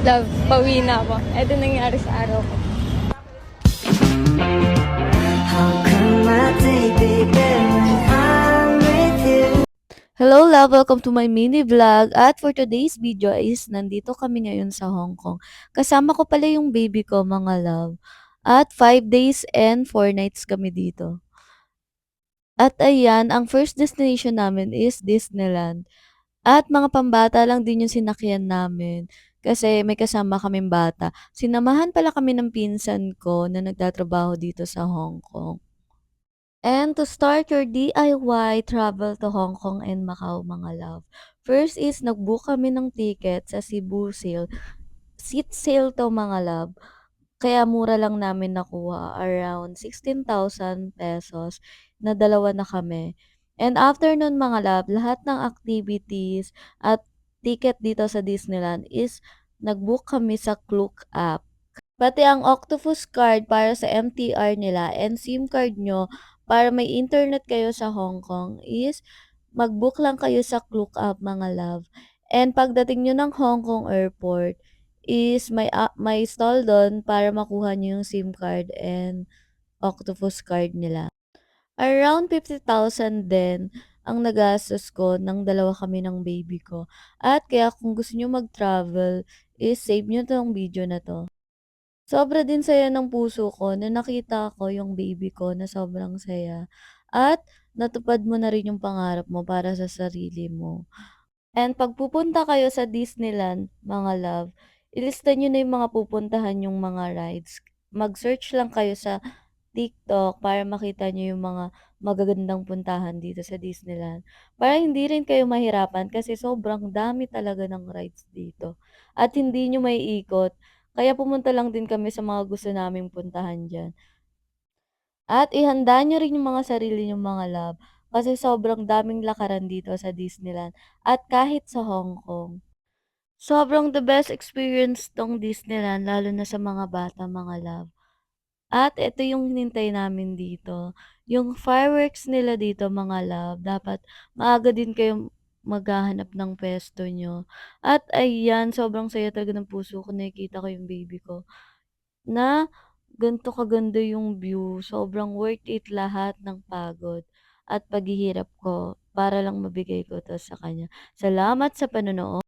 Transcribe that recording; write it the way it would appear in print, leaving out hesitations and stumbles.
Love, pauwi na ako. Ito nangyari sa araw ko. Hello love, welcome to my mini vlog. At for today's video is nandito kami ngayon sa Hong Kong. Kasama ko pala yung baby ko mga love. At 5 days and 4 nights kami dito. At ayan, ang first destination namin is Disneyland. At mga pambata lang din yung sinakyan namin. Kasi may kasama kaming bata. Sinamahan pala kami ng pinsan ko na nagtatrabaho dito sa Hong Kong. And to start your DIY travel to Hong Kong and Macau, mga love. First is nag-book kami ng ticket sa Cebu Sale. Seat sale to mga love. Kaya mura lang namin nakuha, around 16,000 pesos na dalawa na kami. And after nun mga love, lahat ng activities at ticket dito sa Disneyland is nag-book kami sa Klook app. Pati ang Octopus card para sa MTR nila and SIM card nyo para may internet kayo sa Hong Kong is mag-book lang kayo sa Klook app mga love. And pagdating nyo ng Hong Kong Airport is may stall doon para makuha nyo yung SIM card and Octopus card nila. Around 50,000 din ang nagastos ko ng dalawa kami ng baby ko. At kaya kung gusto nyo mag-travel is save nyo tong video na to. Sobra din saya ng puso ko na nakita ko yung baby ko na sobrang saya at natupad mo na rin yung pangarap mo para sa sarili mo. And pag pupunta kayo sa Disneyland, mga love, ilista nyo na yung mga pupuntahan yung mga rides. Mag-search lang kayo sa TikTok para makita nyo yung mga magagandang puntahan dito sa Disneyland. Para hindi rin kayo mahirapan kasi sobrang dami talaga ng rides dito. At hindi nyo may ikot. Kaya pumunta lang din kami sa mga gusto naming puntahan dyan. At ihanda nyo rin yung mga sarili nyong mga love. Kasi sobrang daming lakaran dito sa Disneyland. At kahit sa Hong Kong. Sobrang the best experience tong Disneyland lalo na sa mga bata mga love. At ito yung hinintay namin dito. Yung fireworks nila dito mga love, dapat maaga din kayo maghahanap ng pwesto nyo. At ayan, sobrang saya talaga ng puso ko. Nakikita ko yung baby ko na ganito kaganda yung view. Sobrang worth it lahat ng pagod at paghihirap ko para lang mabigay ko to sa kanya. Salamat sa panonood.